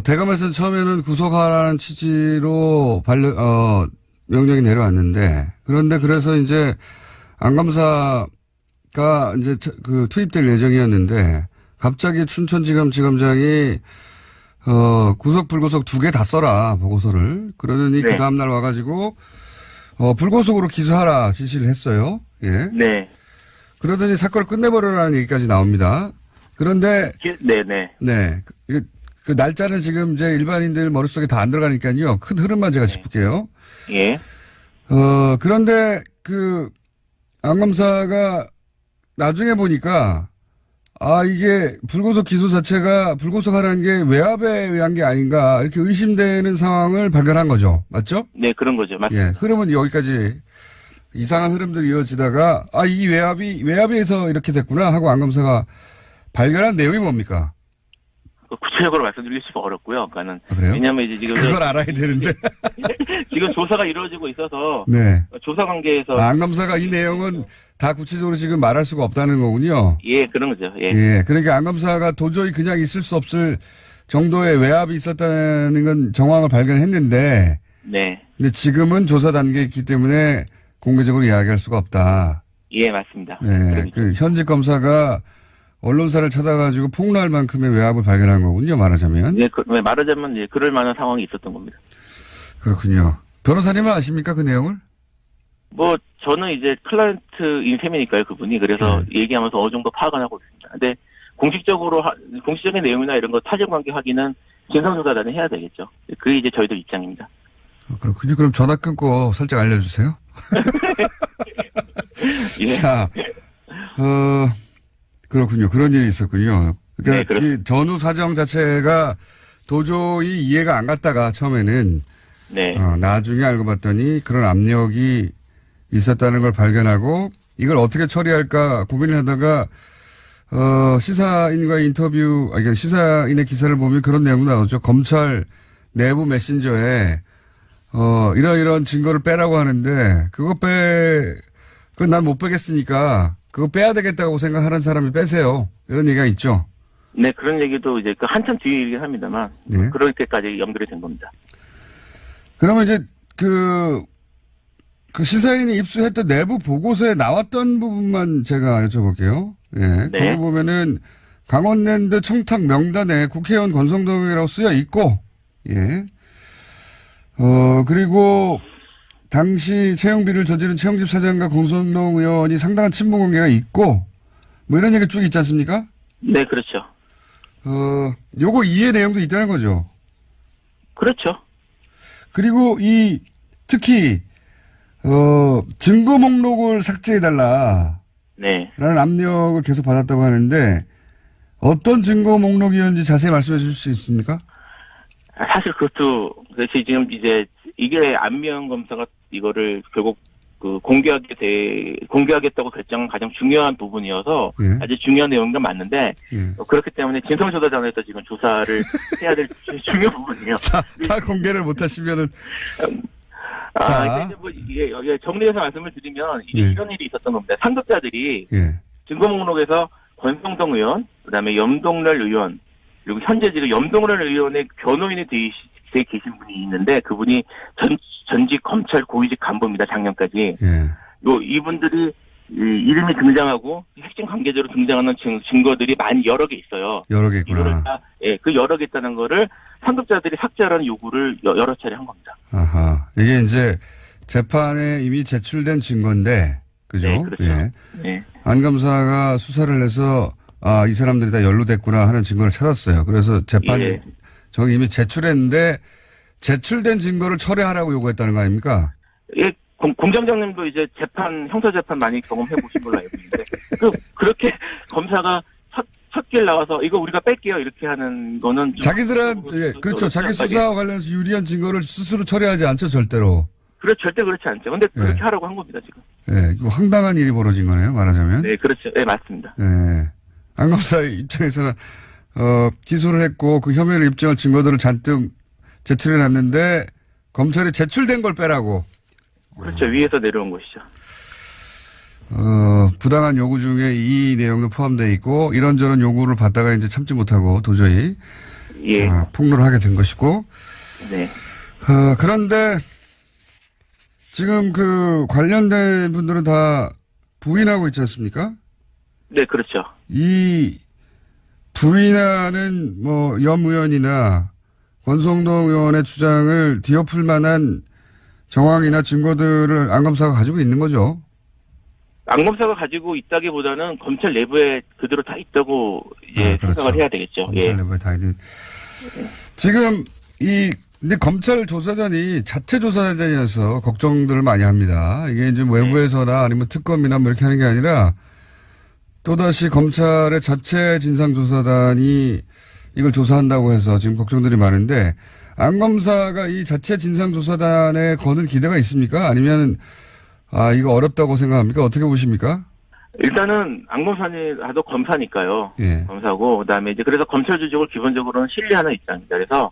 S1: 대검에서는 처음에는 구속하라는 취지로 명령이 내려왔는데, 그런데 그래서 이제 안 검사가 이제 투입될 예정이었는데, 갑자기 춘천지검 지검장이 구속, 불구속 두 개 다 써라, 보고서를. 그러더니
S3: 네.
S1: 그 다음날 와가지고, 불구속으로 기소하라 지시를 했어요. 예.
S3: 네.
S1: 그러더니 사건을 끝내버려라는 얘기까지 나옵니다. 그런데,
S3: 네네.
S1: 네. 그 날짜는 지금 이제 일반인들 머릿속에 다 안 들어가니까요. 큰 흐름만 제가 짚을게요.
S3: 예.
S1: 그런데 안 검사가 나중에 보니까 이게 불구속 기소 자체가 불구속하라는 게 외압에 의한 게 아닌가 이렇게 의심되는 상황을 발견한 거죠. 맞죠?
S3: 네, 그런 거죠. 맞습니다.
S1: 예. 흐름은 여기까지 이상한 흐름들이 이어지다가 이 외압에서 이렇게 됐구나 하고 안 검사가 발견한 내용이 뭡니까?
S3: 구체적으로 말씀드리기 좀 어렵고요. 그러니까는
S1: 그래요?
S3: 왜냐하면 이제 지금
S1: 그걸 알아야 되는데.
S3: 지금 조사가 이루어지고 있어서
S1: 네.
S3: 조사 관계에서
S1: 안 검사가 이 내용은 다 구체적으로 지금 말할 수가 없다는 거군요.
S3: 예, 그런 거죠. 예.
S1: 예. 그러니까 안 검사가 도저히 그냥 있을 수 없을 정도의 외압이 있었다는 건 정황을 발견했는데,
S3: 네.
S1: 근데 지금은 조사 단계에 있기 때문에 공개적으로 이야기할 수가 없다.
S3: 예, 맞습니다.
S1: 예.
S3: 그런
S1: 그 현직 검사가 언론사를 찾아가지고 폭로할 만큼의 외압을 발견한 거군요. 말하자면.
S3: 예, 말하자면 예, 그럴 만한 상황이 있었던 겁니다.
S1: 그렇군요. 변호사님은 아십니까 그 내용을?
S3: 뭐 저는 이제 클라이언트인 셈이니까요, 그분이. 그래서 얘기하면서 어느 정도 파악은 하고 있습니다. 근데 공식적인 내용이나 이런 거 사실관계 확인은 진상조사단이 해야 되겠죠. 그게 이제 저희들 입장입니다.
S1: 그렇군요. 그럼 전화 끊고 살짝 알려주세요.
S3: 예.
S1: 자, 그렇군요. 그런 일이 있었군요. 그러니까
S3: 네,
S1: 이 전후 사정 자체가 도저히 이해가 안 갔다가 처음에는
S3: 네.
S1: 나중에 알고 봤더니 그런 압력이 있었다는 걸 발견하고 이걸 어떻게 처리할까 고민을 하다가 시사인과의 인터뷰, 그러니까 시사인의 기사를 보면 그런 내용도 나오죠. 검찰 내부 메신저에 이런 증거를 빼라고 하는데 그건 난 못 빼겠으니까 그거 빼야 되겠다고 생각하는 사람이 빼세요. 이런 얘기가 있죠.
S3: 네, 그런 얘기도 이제 한참 뒤이긴 합니다만
S1: 네.
S3: 그렇게까지 연결이 된 겁니다.
S1: 그러면 이제 그 시사인이 입수했던 내부 보고서에 나왔던 부분만 제가 여쭤볼게요. 예.
S3: 네.
S1: 거기 보면은 강원랜드 청탁 명단에 국회의원 권성동이라고 쓰여 있고, 예. 그리고 당시 채용비를 저지른 채용집 사장과 권성동 의원이 상당한 친분 관계가 있고, 뭐 이런 얘기 쭉 있지 않습니까?
S3: 네, 그렇죠.
S1: 요거 이해 내용도 있다는 거죠.
S3: 그렇죠.
S1: 그리고 특히 증거 목록을 삭제해달라.
S3: 네.
S1: 라는 압력을 계속 받았다고 하는데, 어떤 증거 목록이었는지 자세히 말씀해 주실 수 있습니까?
S3: 사실 그것도, 그래서 지금 이제, 이게 안미연 검사가 이거를 결국 공개하겠다고 결정한 가장 중요한 부분이어서
S1: 예.
S3: 아주 중요한 내용인 맞는데,
S1: 예.
S3: 그렇기 때문에 진성조사단에서 지금 조사를 해야 될 중요한 부분이에요.
S1: 다 공개를 못 하시면은.
S3: 이제 뭐, 정리해서 말씀을 드리면,
S1: 예.
S3: 이런 일이 있었던 겁니다. 상급자들이
S1: 예.
S3: 증거 목록에서 권성동 의원, 그 다음에 염동열 의원, 그리고 현재 지금 염동열 의원의 변호인이 돼 계신 분이 있는데, 그분이 전직 검찰 고위직 간부입니다, 작년까지.
S1: 예.
S3: 이분들이 이름이 등장하고, 핵심 관계자로 등장하는 증거들이 여러 개 있어요.
S1: 여러 개 있구나.
S3: 그 여러 개 있다는 거를 상급자들이 삭제하라는 요구를 여러 차례 한 겁니다.
S1: 아하. 이게 이제 재판에 이미 제출된 증거인데, 그죠?
S3: 네, 그렇죠.
S1: 예.
S3: 네.
S1: 안 검사가 수사를 해서, 이 사람들이 다 연루됐구나 하는 증거를 찾았어요. 그래서 재판이
S3: 예.
S1: 저기 이미 제출했는데, 제출된 증거를 철회하라고 요구했다는 거 아닙니까?
S3: 예, 공장장님도 이제 형사재판 많이 경험해 보신 걸로 알고 있는데, 그렇게 검사가 첫 길 나와서 이거 우리가 뺄게요 이렇게 하는 거는
S1: 자기들은, 그렇죠. 자기 수사와 관련해서 유리한 증거를 스스로 처리하지 않죠, 절대로.
S3: 절대 그렇지 않죠. 근데 그렇게 하라고 한 겁니다, 지금.
S1: 예, 이거 황당한 일이 벌어진 거네요, 말하자면.
S3: 네, 그렇죠. 네, 맞습니다.
S1: 예. 안 검사의 입장에서는, 기소를 했고, 그 혐의를 입증할 증거들을 잔뜩 제출해 놨는데, 검찰이 제출된 걸 빼라고.
S3: 그렇죠. 위에서 내려온 것이죠.
S1: 부당한 요구 중에 이 내용도 포함되어 있고, 이런저런 요구를 받다가 이제 참지 못하고 도저히,
S3: 예.
S1: 폭로를 하게 된 것이고,
S3: 네.
S1: 그런데, 지금 관련된 분들은 다 부인하고 있지 않습니까?
S3: 네, 그렇죠.
S1: 이 부인하는 염 의원이나 권성동 의원의 주장을 뒤엎을 만한 정황이나 증거들을 안 검사가 가지고 있는 거죠.
S3: 안 검사가 가지고 있다기보다는 검찰 내부에 그대로 다 있다고 이제
S1: 그렇죠.
S3: 생각을 해야 되겠죠.
S1: 검찰 내부에 다 있는. 지금 근데 검찰 조사단이 자체 조사단이어서 걱정들을 많이 합니다. 이게 이제 외부에서나 아니면 특검이나 뭐 이렇게 하는 게 아니라 또다시 검찰의 자체 진상조사단이 이걸 조사한다고 해서 지금 걱정들이 많은데 안 검사가 이 자체 진상조사단에 거는 기대가 있습니까? 아니면 이거 어렵다고 생각합니까? 어떻게 보십니까?
S3: 일단은 안 검사라도 검사니까요.
S1: 예.
S3: 검사고 그다음에 이제 그래서 검찰 조직을 기본적으로는 신뢰하는 입장입니다. 그래서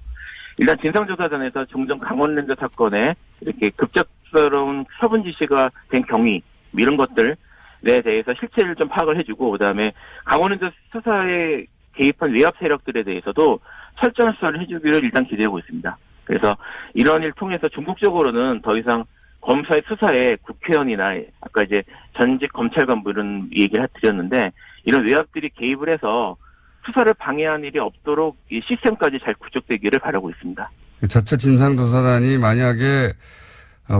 S3: 일단 진상조사단에서 종전 강원랜드 사건에 이렇게 급작스러운 처분 지시가 된 경위 이런 것들 대해서 실체를 좀 파악을 해주고 그다음에 강원랜드 수사에 개입한 외압 세력들에 대해서도 철저한 수사를 해주기를 일단 기대하고 있습니다. 그래서 이런 일 통해서 중국적으로는 더 이상 검사의 수사에 국회의원이나 아까 이제 전직 검찰 간부 이런 얘기를 드렸는데 이런 외압들이 개입을 해서 수사를 방해한 일이 없도록 이 시스템까지 잘 구축되기를 바라고 있습니다.
S1: 자체 진상조사단이 만약에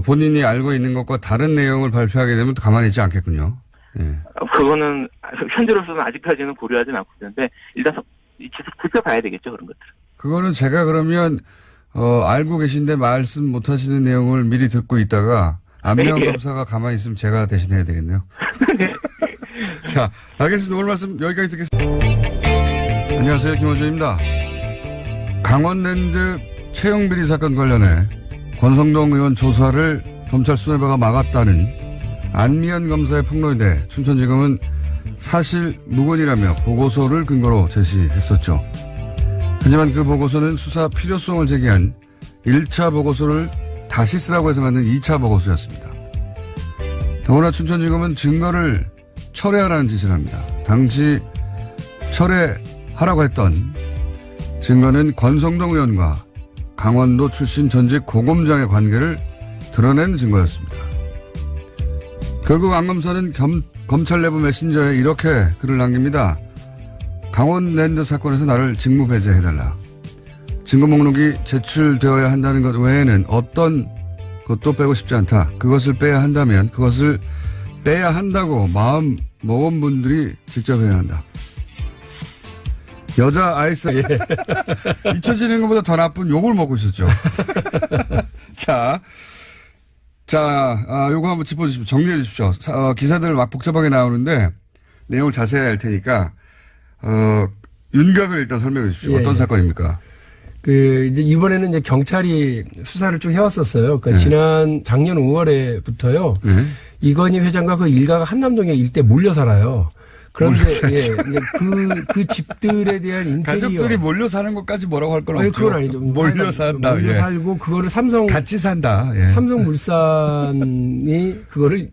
S1: 본인이 알고 있는 것과 다른 내용을 발표하게 되면 또 가만히 있지 않겠군요. 예.
S3: 그거는 현재로서는 아직까지는 고려하지는 않고 있는데 일단 지켜봐야 되겠죠, 그런 것들.
S1: 그거는 제가 그러면 알고 계신데 말씀 못 하시는 내용을 미리 듣고 있다가 안면
S3: 네.
S1: 검사가 가만히 있으면 제가 대신해야 되겠네요. 자, 알겠습니다. 오늘 말씀 여기까지 듣겠습니다. 안녕하세요. 김호준입니다. 강원랜드 채용비리 사건 관련해 권성동 의원 조사를 검찰 수뇌부가 막았다는 안미연 검사의 폭로에 대해 춘천지검은 사실 무근이라며 보고서를 근거로 제시했었죠. 하지만 그 보고서는 수사 필요성을 제기한 1차 보고서를 다시 쓰라고 해서 만든 2차 보고서였습니다. 더구나 춘천지검은 증거를 철회하라는 지시를 합니다. 당시 철회하라고 했던 증거는 권성동 의원과 강원도 출신 전직 고검장의 관계를 드러낸 증거였습니다. 결국 안 검사는 검찰 내부 메신저에 이렇게 글을 남깁니다. 강원랜드 사건에서 나를 직무 배제해달라. 증거 목록이 제출되어야 한다는 것 외에는 어떤 것도 빼고 싶지 않다. 그것을 빼야 한다면 그것을 빼야 한다고 마음 먹은 분들이 직접 해야 한다. 여자 아이스 잊혀지는 것보다 더 나쁜 욕을 먹고 있었죠. 요거 한번 짚어주십시오. 정리해 주십시오. 기사들 막 복잡하게 나오는데 내용을 자세히 할 테니까 윤곽을 일단 설명해 주십시오. 어떤 사건입니까?
S4: 이제 이번에는 이제 경찰이 수사를 쭉 해왔었어요. 그러니까 작년 5월에부터요. 이건희 회장과 그 일가가 한남동에 일대 몰려 살아요. 그런데 이제 그 집들에 대한 인테리어
S1: 가족들이 몰려 사는 것까지 뭐라고 할 건 없죠.
S4: 그건 아니죠.
S1: 몰려 산다.
S4: 몰려 살고 그거를
S1: 같이 산다.
S4: 삼성물산이 그거를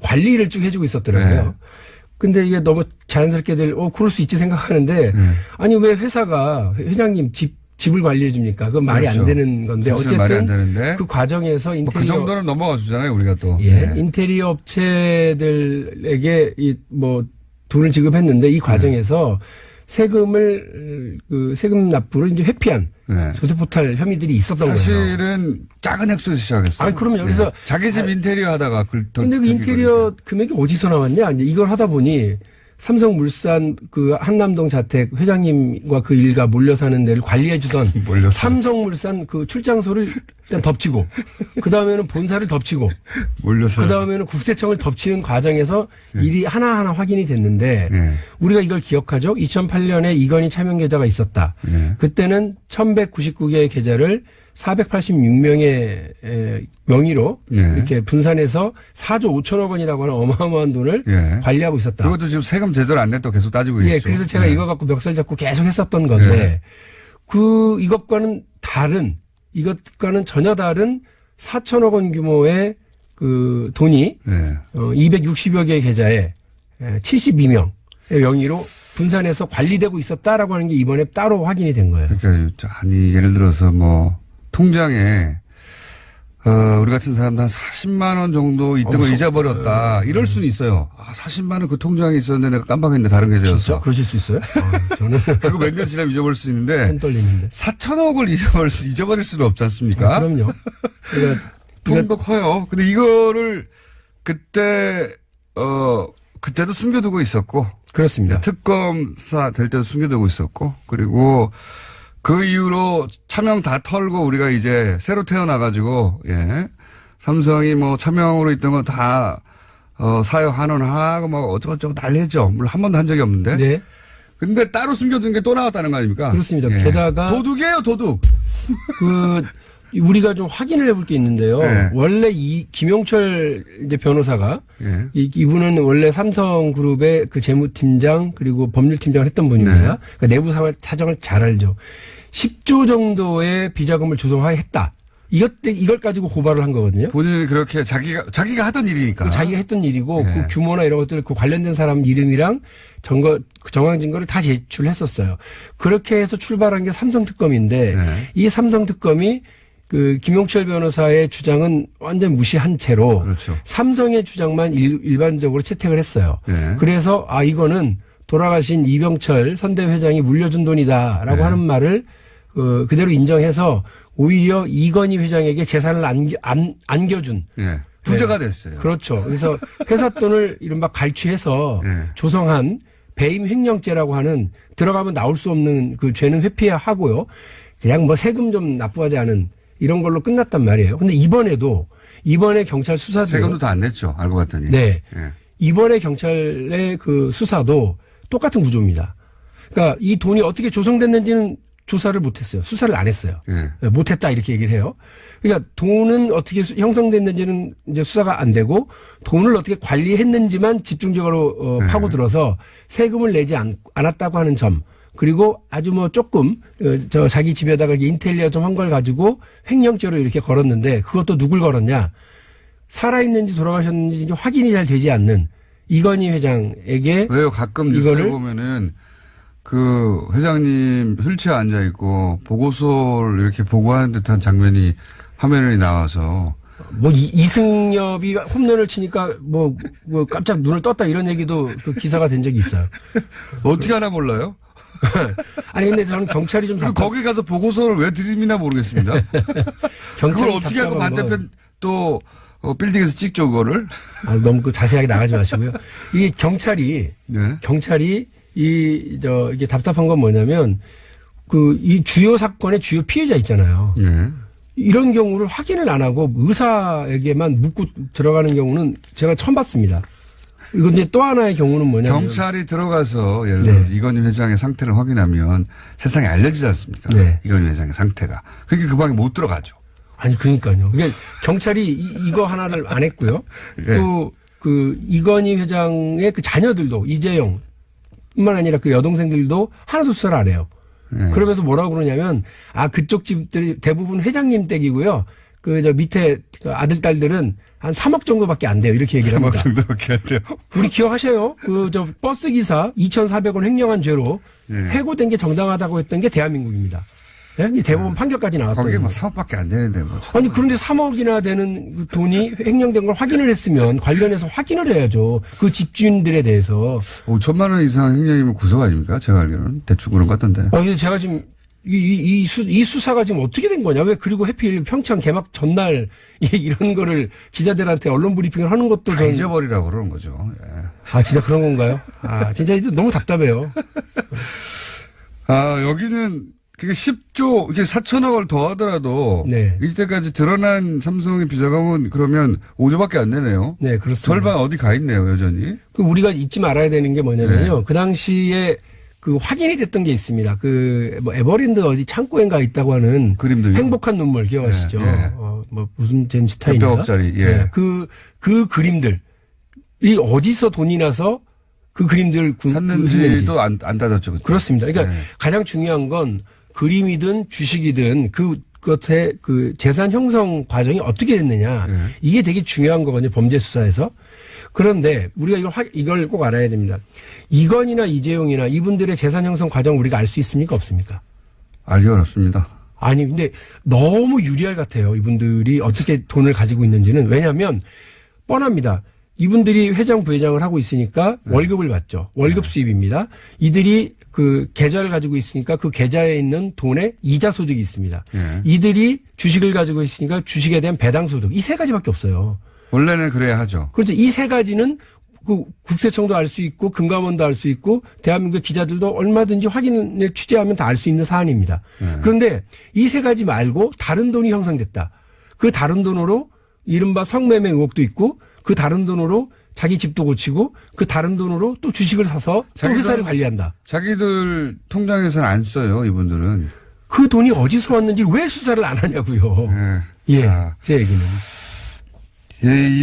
S4: 관리를 쭉 해주고 있었더라고요. 근데 이게 너무 자연스럽게들 그럴 수 있지 생각하는데 아니 왜 회사가 회장님 집을 관리해 줍니까? 그건 말이 안 되는 건데 어쨌든
S1: 말이 안 되는데.
S4: 그 과정에서 인테리어
S1: 그 정도는 넘어가 주잖아요, 우리가 또.
S4: 인테리어 업체들에게 돈을 지급했는데 이 과정에서 세금 납부를 이제 회피한 조세 포탈 혐의들이 있었던 거예요.
S1: 사실은 작은 액수에서 시작했어요.
S4: 그럼요. 그래서
S1: 자기 집 인테리어 하다가
S4: 근데 그 인테리어 금액이 어디서 나왔냐? 이제 이걸 하다 보니 삼성물산 그 한남동 자택 회장님과 그 일가 몰려 사는 데를 관리해 주던 삼성물산 그 출장소를 일단 덮치고 그 다음에는 본사를 덮치고 그 다음에는 국세청을 덮치는 과정에서 일이 하나하나 확인이 됐는데 우리가 이걸 기억하죠. 2008년에 이건희 차명 계좌가 있었다. 그때는 1199개의 계좌를 486명의 명의로 이렇게 분산해서 4조 5천억 원이라고 하는 어마어마한 돈을 관리하고 있었다.
S1: 그것도 지금 세금 제대로 안 냈다고 계속 따지고 있죠.
S4: 그래서 제가 이거 갖고 멱살 잡고 계속 했었던 건데 이것과는 전혀 다른 4천억 원 규모의 그 돈이 260여 개의 계좌에 72명의 명의로 분산해서 관리되고 있었다라고 하는 게 이번에 따로 확인이 된 거예요.
S1: 그러니까 예를 들어서 통장에 우리 같은 사람도 한 40만 원 정도 있던 걸 잊어버렸다. 이럴 수는 있어요. 40만 원 그 통장에 있었는데 내가 깜빡했는데 다른 계좌였어.
S4: 진짜? 그러실 수 있어요? 저는
S1: 그거 몇 년 지나면 잊어버릴 수 있는데.
S4: 손 떨리는데.
S1: 4천억을 잊어버릴 수는 없지 않습니까?
S4: 그럼요.
S1: 돈도 커요. 근데 이거를 그때도 숨겨두고 있었고.
S4: 그렇습니다.
S1: 특검사 될 때도 숨겨두고 있었고. 그리고 그 이후로 차명 다 털고 우리가 이제 새로 태어나가지고, 삼성이 차명으로 있던 거 다, 사유 환원하고 어쩌고저쩌고 난리 했죠. 물론 한 번도 한 적이 없는데.
S4: 네.
S1: 근데 따로 숨겨둔 게 또 나왔다는 거 아닙니까?
S4: 그렇습니다. 게다가.
S1: 도둑이에요, 도둑.
S4: 우리가 좀 확인을 해볼 게 있는데요. 원래 이 김용철 이제 변호사가 이분은 원래 삼성그룹의 그 재무팀장 그리고 법률팀장을 했던 분입니다. 그러니까 내부 사정을 잘 알죠. 10조 정도의 비자금을 조성했다. 이걸 가지고 고발을 한 거거든요.
S1: 본인이 그렇게 자기가 하던 일이니까.
S4: 자기가 했던 일이고
S1: 네.
S4: 그 규모나 이런 것들 그 관련된 사람 이름이랑 정황 증거를 다 제출했었어요. 그렇게 해서 출발한 게 삼성특검인데
S1: 네.
S4: 이 삼성특검이 그 김용철 변호사의 주장은 완전 무시한 채로
S1: 그렇죠.
S4: 삼성의 주장만 일반적으로 채택을 했어요.
S1: 네.
S4: 그래서 이거는 돌아가신 이병철 선대 회장이 물려준 돈이다라고
S1: 네.
S4: 하는 말을 그대로 인정해서 오히려 이건희 회장에게 재산을 안겨준.
S1: 예. 부자가 됐어요.
S4: 그렇죠. 그래서 회사 돈을 이른바 갈취해서
S1: 네.
S4: 조성한 배임 횡령죄라고 하는 들어가면 나올 수 없는 그 죄는 회피하고요. 그냥 뭐 세금 좀 납부하지 않은 이런 걸로 끝났단 말이에요. 근데 이번에 경찰 수사도
S1: 세금도 다 안 냈죠. 알고 봤더니.
S4: 네.
S1: 예.
S4: 이번에 경찰의 그 수사도 똑같은 구조입니다. 그러니까 이 돈이 어떻게 조성됐는지는 조사를 못했어요. 수사를 안 했어요.
S1: 예.
S4: 못했다 이렇게 얘기를 해요. 그러니까 돈은 어떻게 형성됐는지는 이제 수사가 안 되고 돈을 어떻게 관리했는지만 집중적으로 파고들어서 세금을 내지 않았다고 하는 점. 그리고 아주 뭐 조금 자기 집에다가 인테리어 좀 한 걸 가지고 횡령죄로 이렇게 걸었는데 그것도 누굴 걸었냐. 살아있는지 돌아가셨는지 이제 확인이 잘 되지 않는 이건희 회장에게
S1: 왜요? 가끔 뉴스를 보면은 그 회장님 휠체어 앉아 있고 보고서를 이렇게 보고하는 듯한 장면이 화면에 나와서
S4: 뭐 이승엽이 홈런을 치니까 뭐 깜짝 눈을 떴다 이런 얘기도 그 기사가 된 적이 있어요.
S1: 어떻게 하나 몰라요?
S4: 아니 근데 저는 경찰이 좀
S1: 그리고 거기 가서 보고서를 왜 드립니나 모르겠습니다. 그걸 어떻게 하고 반대편 또 빌딩에서 찍죠 그거를?
S4: 너무 그 자세하게 나가지 마시고요. 이 경찰이
S1: 네.
S4: 이게 답답한 건 뭐냐면 이 주요 사건의 주요 피해자 있잖아요.
S1: 네.
S4: 이런 경우를 확인을 안 하고 의사에게만 묻고 들어가는 경우는 제가 처음 봤습니다. 그런데 또 하나의 경우는 뭐냐면
S1: 경찰이 들어가서 예를 들어 이건희 회장의 상태를 확인하면 세상에 알려지지 않습니까?
S4: 네.
S1: 이건희 회장의 상태가. 그러니까 그 방에 못 들어가죠.
S4: 아니 그러니까요. 그러니까 경찰이 이거 하나를 안 했고요.
S1: 네.
S4: 또 그 이건희 회장의 그 자녀들도 이재용 뿐만 아니라 그 여동생들도 하나도 수사를 안 해요.
S1: 네.
S4: 그러면서 뭐라고 그러냐면 그쪽 집들이 대부분 회장님 댁이고요. 밑에 아들 딸들은 한 3억 정도밖에 안 돼요. 이렇게 얘기를 합니다.
S1: 3억 정도밖에 안 돼요.
S4: 우리 기억하셔요? 버스 기사 2,400원 횡령한 죄로 해고된 게 정당하다고 했던 게 대한민국입니다. 예? 대법원 판결까지 나왔어요.
S1: 거기에 뭐 3억밖에 안 되는데 뭐.
S4: 아니 그런데 3억이나 되는 그 돈이 횡령된 걸 확인을 했으면 관련해서 확인을 해야죠. 그 집주인들에 대해서.
S1: 5천만 원 이상 횡령이면 구속 아닙니까? 제가 알기로는 대충 그런 것 같던데.
S4: 그래서 제가 지금 이 수사가 지금 어떻게 된 거냐? 왜 그리고 해필 평창 개막 전날 이런 거를 기자들한테 언론 브리핑을 하는 것도
S1: 다 잊어버리라고 그러는 거죠. 예.
S4: 진짜 그런 건가요? 진짜 너무 답답해요.
S1: 여기는 그게 10조, 이게 4천억을 더하더라도.
S4: 네.
S1: 이때까지 드러난 삼성의 비자금은 그러면 5조밖에 안 되네요.
S4: 네, 그렇습니다.
S1: 절반 어디 가 있네요, 여전히.
S4: 우리가 잊지 말아야 되는 게 뭐냐면요. 그 당시에 확인이 됐던 게 있습니다. 에버랜드 어디 창고엔가 있다고 하는
S1: 그림도
S4: 행복한 눈물 기억하시죠?
S1: 네.
S4: 무슨 젠스타인가?
S1: 몇백억짜리, 예.
S4: 네. 그 그림들이 어디서 돈이 나서 그 그림들
S1: 샀는지도 안 닫았죠. 그때.
S4: 그렇습니다. 그러니까 가장 중요한 건 그림이든 주식이든 그것의 그 재산 형성 과정이 어떻게 됐느냐. 이게 되게 중요한 거거든요. 범죄 수사에서. 그런데 우리가 이걸 꼭 알아야 됩니다. 이건이나 이재용이나 이분들의 재산 형성 과정 우리가 알 수 있습니까? 없습니까?
S1: 알기 어렵습니다.
S4: 아니 근데 너무 유리할 같아요. 이분들이 어떻게 돈을 가지고 있는지는. 왜냐하면 뻔합니다. 이분들이 회장 부회장을 하고 있으니까 월급을 받죠. 월급 수입입니다. 이들이 그 계좌를 가지고 있으니까 그 계좌에 있는 돈에 이자 소득이 있습니다. 이들이 주식을 가지고 있으니까 주식에 대한 배당 소득. 이 세 가지밖에 없어요.
S1: 원래는 그래야 하죠.
S4: 그렇죠. 이 세 가지는 국세청도 알 수 있고 금감원도 알 수 있고 대한민국 기자들도 얼마든지 확인을 취재하면 다 알 수 있는 사안입니다. 그런데 이 세 가지 말고 다른 돈이 형성됐다. 그 다른 돈으로 이른바 성매매 의혹도 있고 그 다른 돈으로 자기 집도 고치고 그 다른 돈으로 또 주식을 사서 또 회사를 관리한다.
S1: 자기들 통장에서는 안 써요, 이분들은.
S4: 그 돈이 어디서 왔는지 왜 수사를 안 하냐고요. 제 얘기는.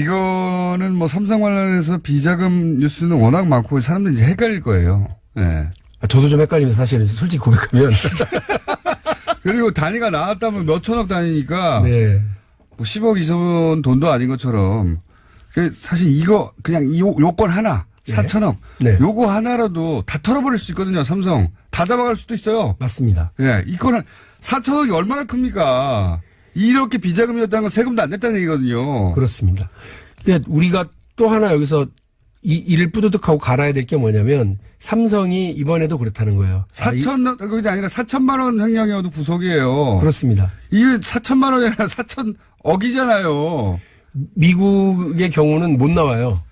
S1: 이거는 뭐 삼성 관련해서 비자금 뉴스는 워낙 많고 사람들이 이제 헷갈릴 거예요.
S4: 저도 좀 헷갈리면서 사실은 솔직히 고백하면
S1: 그리고 단위가 나왔다면 몇 천억 단위니까
S4: 네.
S1: 뭐 10억 이상은 돈도 아닌 것처럼 사실 이거 그냥 이 요건 하나
S4: 네.
S1: 4천억
S4: 네.
S1: 요거 하나라도 다 털어버릴 수 있거든요. 삼성 다 잡아갈 수도 있어요.
S4: 맞습니다.
S1: 예, 이거는 4천억이 얼마나 큽니까? 이렇게 비자금이었다는 건 세금도 안 냈다는 얘기거든요.
S4: 그렇습니다. 그러니까 우리가 또 하나 여기서 이를 뿌듯하고 갈아야 될 게 뭐냐면 삼성이 이번에도 그렇다는 거예요.
S1: 4천, 그게 아니라 4천만 원 횡령이어도 구속이에요.
S4: 그렇습니다.
S1: 이게 4천만 원이 아니라 4천억이잖아요.
S4: 미국의 경우는 못 나와요.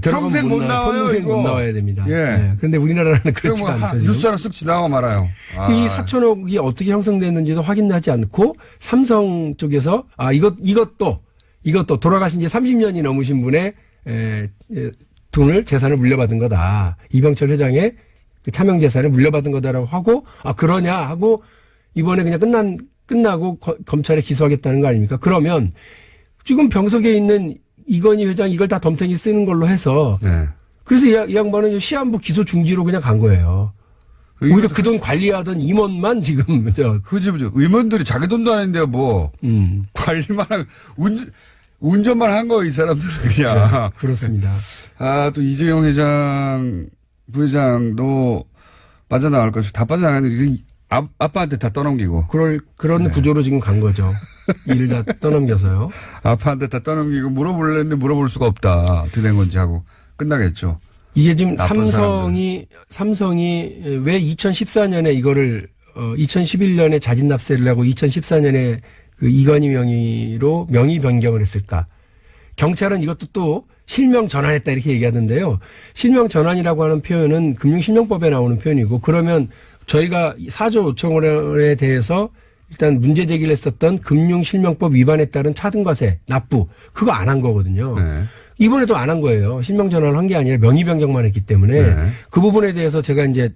S1: 평생 못 나와요.
S4: 평생
S1: 이거.
S4: 못 나와야 됩니다.
S1: 예.
S4: 네. 그런데 우리나라는 그렇지가 않죠. 지금.
S1: 뉴스 하나 쓱 지나가 말아요.
S4: 이 4천억이 어떻게 형성됐는지도 확인하지 않고 삼성 쪽에서 이것도 돌아가신 지 30년이 넘으신 분의 돈을 재산을 물려받은 거다. 이병철 회장의 그 차명 재산을 물려받은 거다라고 하고 그러냐 하고 이번에 그냥 끝나고 검찰에 기소하겠다는 거 아닙니까? 그러면 지금 병석에 있는 이건희 회장 이걸 다 덤탱이 쓰는 걸로 해서
S1: 네.
S4: 그래서 이 양반은 시한부 기소 중지로 그냥 간 거예요. 오히려 그 돈 관리하던 임원만 지금
S1: 흐지부지 의원들이 자기 돈도 아닌데 뭐 관리만 하고 운전만 한 거예요. 이 사람들은 그냥.
S4: 네, 그렇습니다.
S1: 또 이재용 회장 부회장도 빠져나갈 것이 다 빠져나가는데 아빠한테 다 떠넘기고.
S4: 그런 구조로 지금 간 거죠. 일을 다 떠넘겨서요.
S1: 아빠한테 다 떠넘기고 물어보려는데 물어볼 수가 없다. 어떻게 된 건지 하고 끝나겠죠.
S4: 이게 지금 삼성이 왜 2014년에 이거를 2011년에 자진 납세를 하고 2014년에 그 이건희 명의로 명의 변경을 했을까? 경찰은 이것도 또 실명 전환했다 이렇게 얘기하던데요. 실명 전환이라고 하는 표현은 금융실명법에 나오는 표현이고 그러면 저희가 4조 5천 원에 대해서 일단 문제 제기를 했었던 금융실명법 위반에 따른 차등과세, 납부 그거 안 한 거거든요.
S1: 네.
S4: 이번에도 안 한 거예요. 실명 전환을 한 게 아니라 명의 변경만 했기 때문에
S1: 네.
S4: 그 부분에 대해서 제가 이제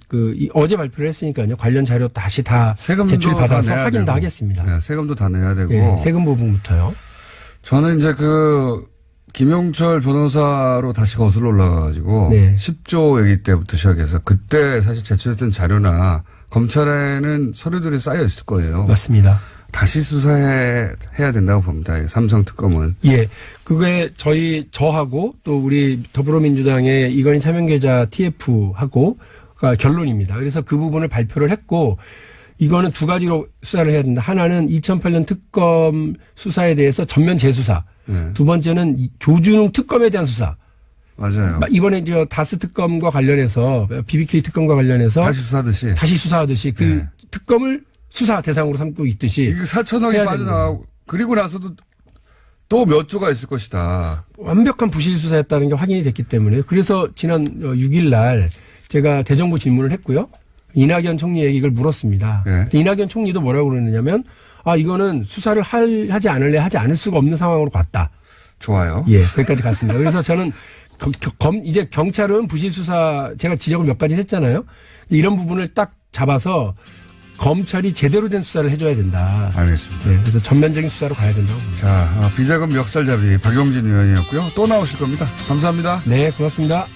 S4: 어제 발표를 했으니까요. 관련 자료 다시 다 제출 받아서 확인 다 하겠습니다.
S1: 네, 세금도 다 내야 되고.
S4: 네, 세금 부분부터요.
S1: 저는 이제 김용철 변호사로 다시 거슬러 올라가가지고
S4: 네.
S1: 10조 얘기 때부터 시작해서 그때 사실 제출했던 자료나 검찰에는 서류들이 쌓여 있을 거예요.
S4: 맞습니다.
S1: 다시 수사해야 된다고 봅니다. 삼성 특검은.
S4: 예. 그게 저하고 또 우리 더불어민주당의 이건희 차명계좌 TF하고가 결론입니다. 그래서 그 부분을 발표를 했고 이거는 두 가지로 수사를 해야 된다. 하나는 2008년 특검 수사에 대해서 전면 재수사.
S1: 네.
S4: 두 번째는 조준웅 특검에 대한 수사.
S1: 맞아요.
S4: 이번에 다스 특검과 관련해서 BBK 특검과 관련해서
S1: 다시
S4: 수사하듯이 그
S1: 네.
S4: 특검을 수사 대상으로 삼고 있듯이
S1: 이게 4천억이 빠져나가고 그리고 나서도 또 몇 조가 있을 것이다.
S4: 완벽한 부실 수사였다는 게 확인이 됐기 때문에 그래서 지난 6일 날 제가 대정부 질문을 했고요. 이낙연 총리에게 이걸 물었습니다.
S1: 네.
S4: 이낙연 총리도 뭐라고 그러느냐면 이거는 수사를 하지 않을래 하지 않을 수가 없는 상황으로 갔다.
S1: 좋아요.
S4: 예, 거기까지 갔습니다. 그래서 저는 이제 경찰은 부실 수사 제가 지적을 몇 가지 했잖아요. 이런 부분을 딱 잡아서 검찰이 제대로 된 수사를 해줘야 된다.
S1: 알겠습니다.
S4: 네, 그래서 전면적인 수사로 가야 된다고 봅니다.
S1: 자, 비자금 멱살잡이 박용진 의원이었고요. 또 나오실 겁니다. 감사합니다.
S4: 네, 고맙습니다.